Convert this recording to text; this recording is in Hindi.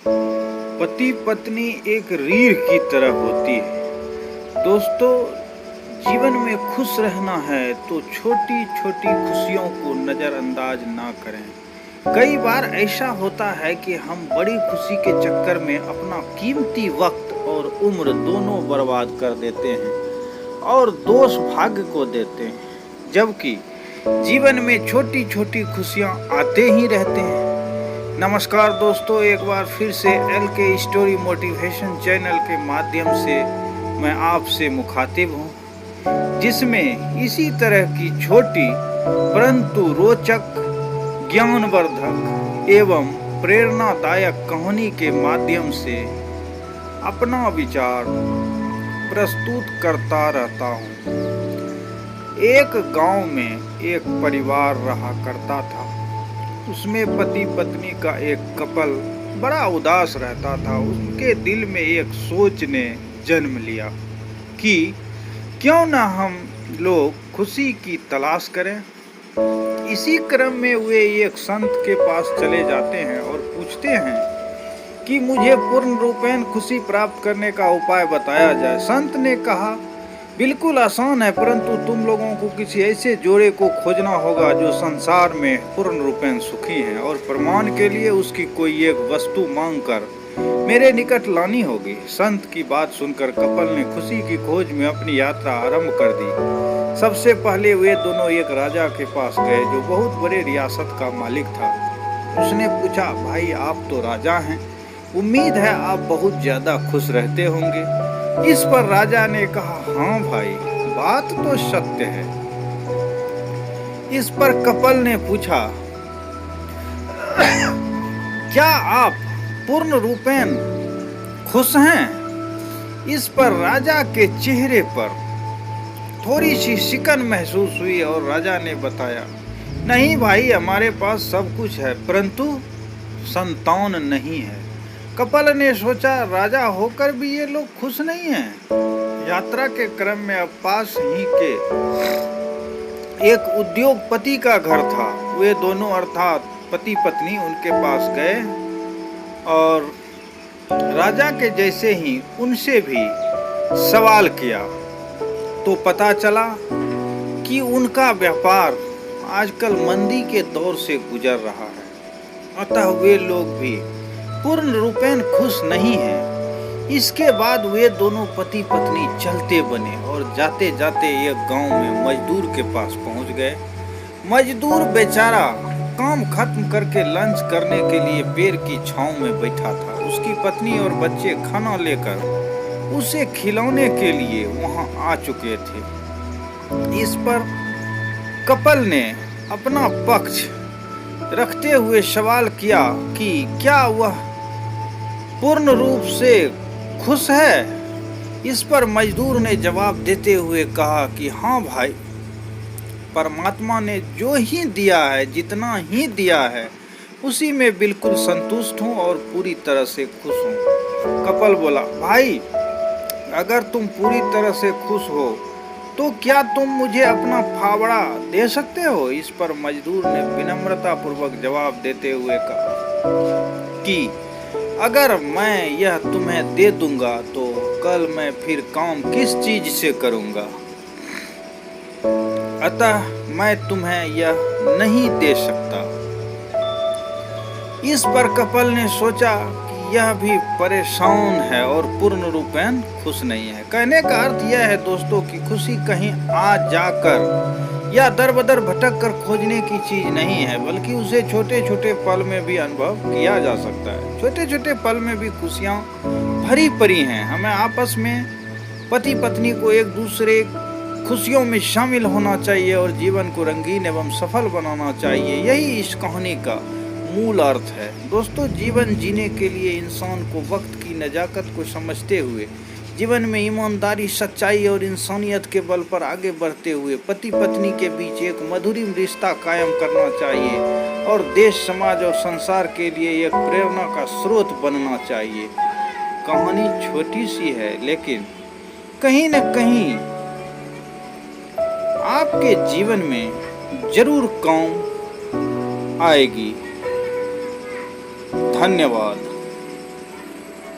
पति पत्नी एक रीढ़ की तरह होती है। दोस्तों, जीवन में खुश रहना है तो छोटी छोटी खुशियों को नज़रअंदाज ना करें। कई बार ऐसा होता है कि हम बड़ी खुशी के चक्कर में अपना कीमती वक्त और उम्र दोनों बर्बाद कर देते हैं और दोष भाग्य को देते हैं, जबकि जीवन में छोटी छोटी खुशियां आते ही रहते हैं। नमस्कार दोस्तों, एक बार फिर से एल के स्टोरी मोटिवेशन चैनल के माध्यम से मैं आपसे मुखातिब हूँ, जिसमें इसी तरह की छोटी परंतु रोचक, ज्ञानवर्धक एवं प्रेरणादायक कहानी के माध्यम से अपना विचार प्रस्तुत करता रहता हूँ। एक गांव में एक परिवार रहा करता था। उसमें पति पत्नी का एक कपल बड़ा उदास रहता था। उनके दिल में एक सोच ने जन्म लिया कि क्यों ना हम लोग खुशी की तलाश करें। इसी क्रम में वे एक संत के पास चले जाते हैं और पूछते हैं कि मुझे पूर्ण रूपेण खुशी प्राप्त करने का उपाय बताया जाए। संत ने कहा, बिल्कुल आसान है, परंतु तुम लोगों को किसी ऐसे जोड़े को खोजना होगा जो संसार में पूर्ण रूपेण सुखी है, और प्रमाण के लिए उसकी कोई एक वस्तु मांगकर मेरे निकट लानी होगी। संत की बात सुनकर कपल ने खुशी की खोज में अपनी यात्रा आरंभ कर दी। सबसे पहले वे दोनों एक राजा के पास गए जो बहुत बड़े रियासत का मालिक था। उसने पूछा, भाई आप तो राजा हैं, उम्मीद है आप बहुत ज्यादा खुश रहते होंगे। इस पर राजा ने कहा, हाँ भाई, बात तो सत्य है। इस पर कपल ने पूछा, क्या आप पूर्ण रूपेण खुश हैं? इस पर राजा के चेहरे पर थोड़ी सी सिकन महसूस हुई और राजा ने बताया, नहीं भाई, हमारे पास सब कुछ है, परंतु संतान नहीं है। कपल ने सोचा, राजा होकर भी ये लोग खुश नहीं हैं। यात्रा के क्रम में अब पास ही के एक उद्योगपति का घर था। वे दोनों अर्थात पति पत्नी उनके पास गए और राजा के जैसे ही उनसे भी सवाल किया तो पता चला कि उनका व्यापार आजकल मंदी के दौर से गुजर रहा है, अतः वे लोग भी पूर्ण रूपेण खुश नहीं हैं। इसके बाद वे दोनों पति पत्नी चलते बने और जाते जाते एक गांव में मजदूर के पास पहुंच गए। मजदूर बेचारा काम खत्म करके लंच करने के लिए पेड़ की छांव में बैठा था। उसकी पत्नी और बच्चे खाना लेकर उसे खिलौने के लिए वहां आ चुके थे। इस पर कपल ने अपना पक्ष रखते हुए सवाल किया कि क्या वह पूर्ण रूप से खुश है? इस पर मजदूर ने जवाब देते हुए कहा कि हाँ भाई, परमात्मा ने जो ही दिया है, जितना ही दिया है, उसी में बिल्कुल संतुष्ट हूँ और पूरी तरह से खुश हूँ। कपल बोला, भाई अगर तुम पूरी तरह से खुश हो तो क्या तुम मुझे अपना फावड़ा दे सकते हो? इस पर मजदूर ने विनम्रता पूर्वक जवाब देते हुए कहा कि अगर मैं यह तुम्हें दे दूंगा तो कल मैं फिर काम किस चीज से करूंगा, अतः मैं तुम्हें यह नहीं दे सकता। इस पर कपल ने सोचा कि यह भी परेशान है और पूर्ण रूपेण खुश नहीं है। कहने का अर्थ यह है दोस्तों कि खुशी कहीं आ जाकर या दर बदर भटक कर खोजने की चीज नहीं है, बल्कि उसे छोटे छोटे पल में भी अनुभव किया जा सकता है। छोटे छोटे पल में भी खुशियाँ भरी पड़ी हैं। हमें आपस में पति पत्नी को एक दूसरे खुशियों में शामिल होना चाहिए और जीवन को रंगीन एवं सफल बनाना चाहिए। यही इस कहानी का मूल अर्थ है। दोस्तों, जीवन जीने के लिए इंसान को वक्त की नजाकत को समझते हुए जीवन में ईमानदारी, सच्चाई और इंसानियत के बल पर आगे बढ़ते हुए पति पत्नी के बीच एक मधुरिम रिश्ता कायम करना चाहिए और देश, समाज और संसार के लिए एक प्रेरणा का स्रोत बनना चाहिए। कहानी छोटी सी है, लेकिन कहीं न कहीं आपके जीवन में जरूर काम आएगी। धन्यवाद।